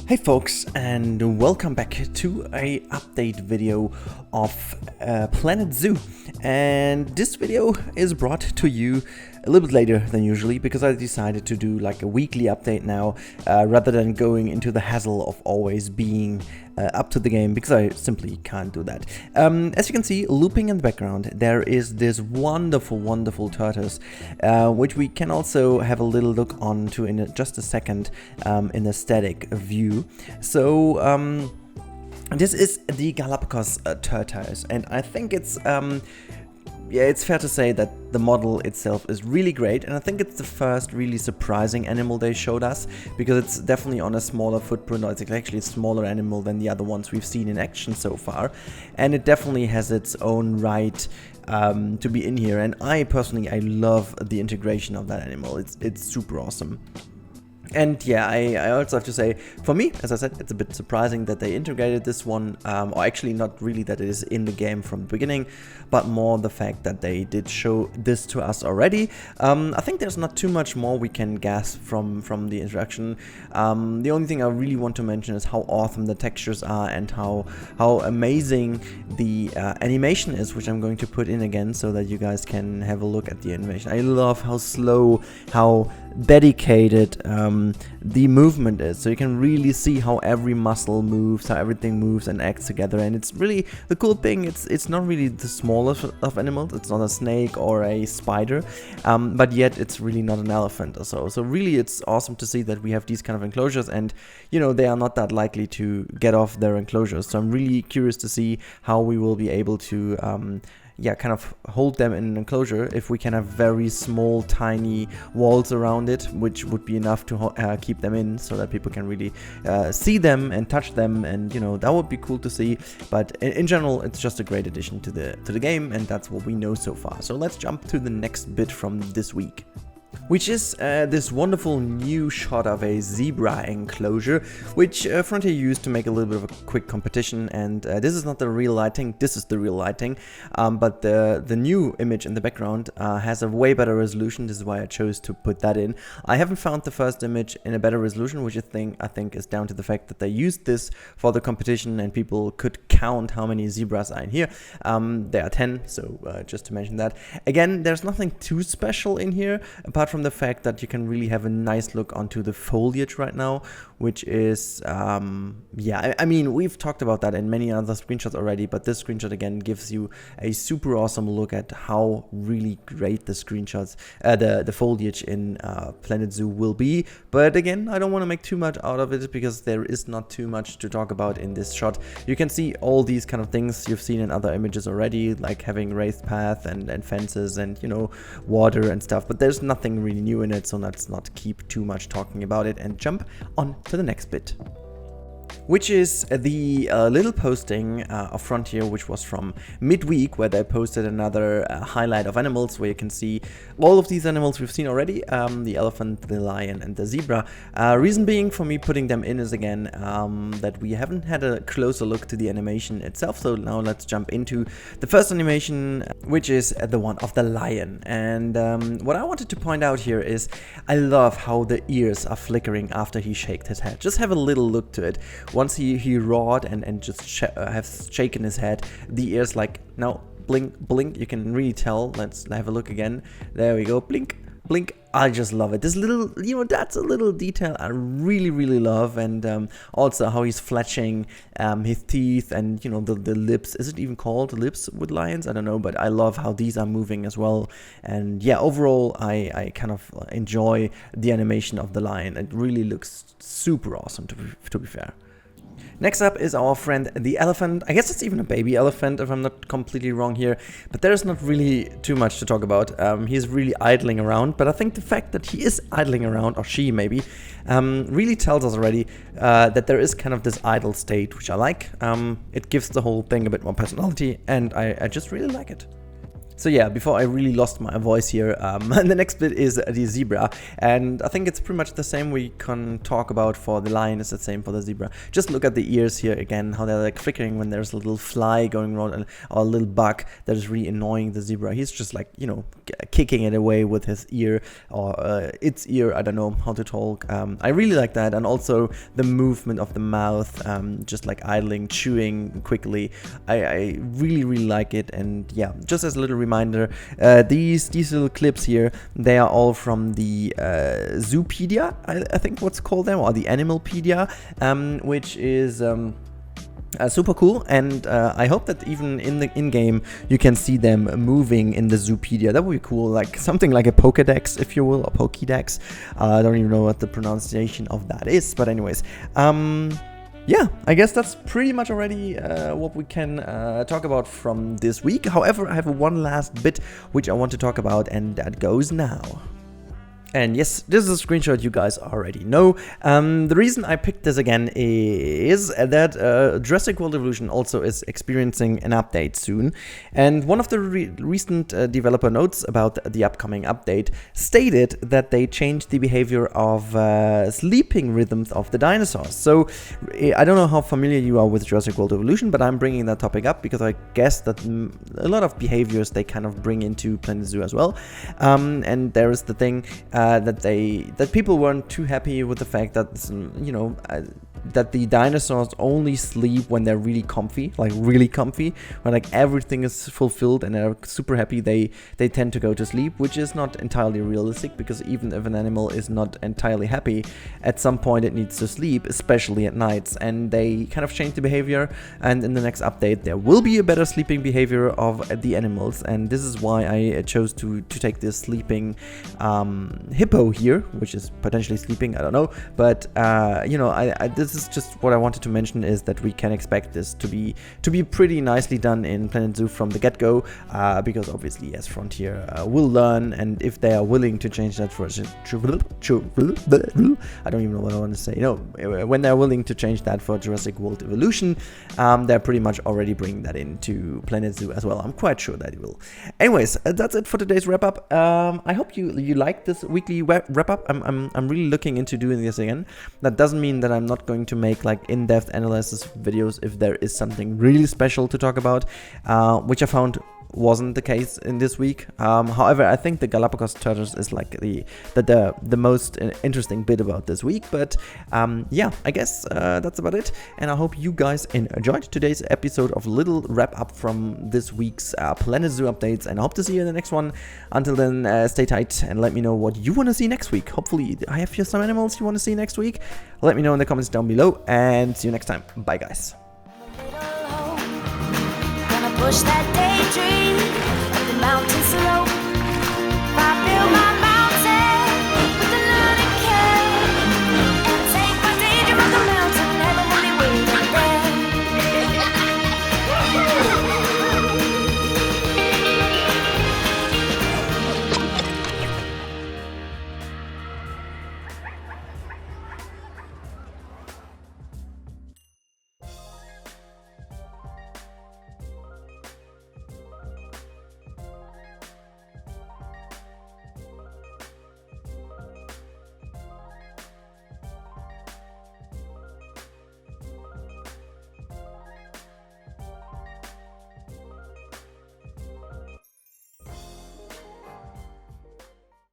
Hey folks, and welcome back to a update video of Planet Zoo. And this video is brought to you a little bit later than usually because I decided to do like a weekly update now rather than going into the hassle of always being up to the game, because I simply can't do that. As you can see, looping in the background, there is this wonderful tortoise, which we can also have a little look on to in just a second in a static view. So this is the Galapagos Tortoise, and I think it's yeah, it's fair to say that the model itself is really great, and I think it's the first really surprising animal they showed us, because it's definitely on a smaller footprint, or it's actually a smaller animal than the other ones we've seen in action so far, and it definitely has its own right to be in here. And I personally, I love the integration of that animal. It's super awesome. And yeah, I also have to say, for me, as I said, it's a bit surprising that they integrated this one, or actually not really that it is in the game from the beginning, but more the fact that they did show this to us already. I think there's not too much more we can guess from the introduction. The only thing I really want to mention is how awesome the textures are and how amazing the animation is, which I'm going to put in again so that you guys can have a look at the animation. I love how slow, how dedicated the movement is, so you can really see how every muscle moves, how everything moves and acts together. And it's really the cool thing, it's not really the smallest of animals, it's not a snake or a spider, but yet it's really not an elephant or so. So really it's awesome to see that we have these kind of enclosures, and you know, they are not that likely to get off their enclosures. So I'm really curious to see how we will be able to yeah, kind of hold them in an enclosure if we can have very small, tiny walls around it, which would be enough to keep them in, so that people can really see them and touch them, and you know, that would be cool to see. But in general, it's just a great addition to the game, and that's what we know so far. So let's jump to the next bit from this week, which is this wonderful new shot of a zebra enclosure, which Frontier used to make a little bit of a quick competition. And this is not the real lighting, this is the real lighting, but the new image in the background has a way better resolution. This is why I chose to put that in. I haven't found the first image in a better resolution, which I think is down to the fact that they used this for the competition and people could count how many zebras are in here. There are 10, so just to mention that. Again, there's nothing too special in here, apart from the fact that you can really have a nice look onto the foliage right now, which is yeah, I mean, we've talked about that in many other screenshots already, but this screenshot again gives you a super awesome look at how really great the screenshots, the foliage in Planet Zoo will be. But again, I don't want to make too much out of it, because there is not too much to talk about in this shot. You can see all these kind of things you've seen in other images already, like having raised path and fences and, you know, water and stuff, but there's nothing really new in it, so let's not keep too much talking about it and jump on to the next bit, which is the little posting of Frontier, which was from midweek, where they posted another highlight of animals, where you can see all of these animals we've seen already, the elephant, the lion, and the zebra. Reason being for me putting them in is, again, that we haven't had a closer look to the animation itself. So now let's jump into the first animation, which is the one of the lion. And what I wanted to point out here is I love how the ears are flickering after he shaked his head. Just have a little look to it. Once he roared and just has shaken his head, the ears like, now blink, blink, you can really tell. Let's have a look again. There we go, blink, blink. I just love it. This little, you know, that's a little detail I really love. And also how he's fletching his teeth, and you know, the lips. Is it even called lips with lions? I don't know, but I love how these are moving as well. And yeah, overall I kind of enjoy the animation of the lion. It really looks super awesome, to be fair. Next up is our friend the elephant. I guess it's even a baby elephant, if I'm not completely wrong here, but there's not really too much to talk about. He's really idling around, but I think the fact that he is idling around, or she maybe, really tells us already that there is kind of this idle state, which I like. It gives the whole thing a bit more personality, and I just really like it. So yeah, before I really lost my voice here, the next bit is the zebra, and I think it's pretty much the same we can talk about for the lion is the same for the zebra. Just look at the ears here again, how they're like flickering when there's a little fly going around or a little bug that is really annoying the zebra. He's just like, you know, kicking it away with his ear or its ear, I don't know how to talk. I really like that, and also the movement of the mouth, just like idling, chewing quickly. I really like it. And yeah, just as a little reminder, these little clips here, they are all from the Zoopedia, I think what's called them, or the Animalpedia, which is super cool, and I hope that even in the in-game you can see them moving in the Zoopedia. That would be cool, like something like a Pokédex, if you will, or Pokédex. I don't even know what the pronunciation of that is, but anyways, yeah, I guess that's pretty much already what we can talk about from this week. However, I have one last bit which I want to talk about, and that goes now. And yes, this is a screenshot you guys already know. The reason I picked this again is that Jurassic World Evolution also is experiencing an update soon. And one of the recent developer notes about the upcoming update stated that they changed the behavior of sleeping rhythms of the dinosaurs. So I don't know how familiar you are with Jurassic World Evolution, but I'm bringing that topic up because I guess that a lot of behaviors they kind of bring into Planet Zoo as well. And there is the thing that people weren't too happy with the fact that, you know, that the dinosaurs only sleep when they're really comfy, when like everything is fulfilled and they're super happy, they tend to go to sleep, which is not entirely realistic, because even if an animal is not entirely happy, at some point it needs to sleep, especially at nights. And they kind of changed the behavior, and in the next update there will be a better sleeping behavior of the animals, and this is why I chose to take this sleeping hippo here, which is potentially sleeping, I don't know, but you know, this is just what I wanted to mention, is that we can expect this to be pretty nicely done in Planet Zoo from the get-go, because obviously, yes, Frontier will learn, and if they are willing to change that for I don't even know what I want to say. No, when they're willing to change that for Jurassic World Evolution, they're pretty much already bringing that into Planet Zoo as well. I'm quite sure that it will. Anyways, that's it for today's wrap-up. I hope you like this weekly wrap-up. I'm really looking into doing this again. That doesn't mean that I'm not going to make like in-depth analysis videos if there is something really special to talk about, which I found wasn't the case in this week. However, I think the Galapagos Tortoise is like the most interesting bit about this week. But yeah, I guess that's about it. And I hope you guys enjoyed today's episode of little wrap up from this week's Planet Zoo updates. And I hope to see you in the next one. Until then, stay tight and let me know what you want to see next week. Hopefully, I have here some animals you want to see next week. Let me know in the comments down below. And see you next time. Bye, guys. Push that daydream up the mountain slow.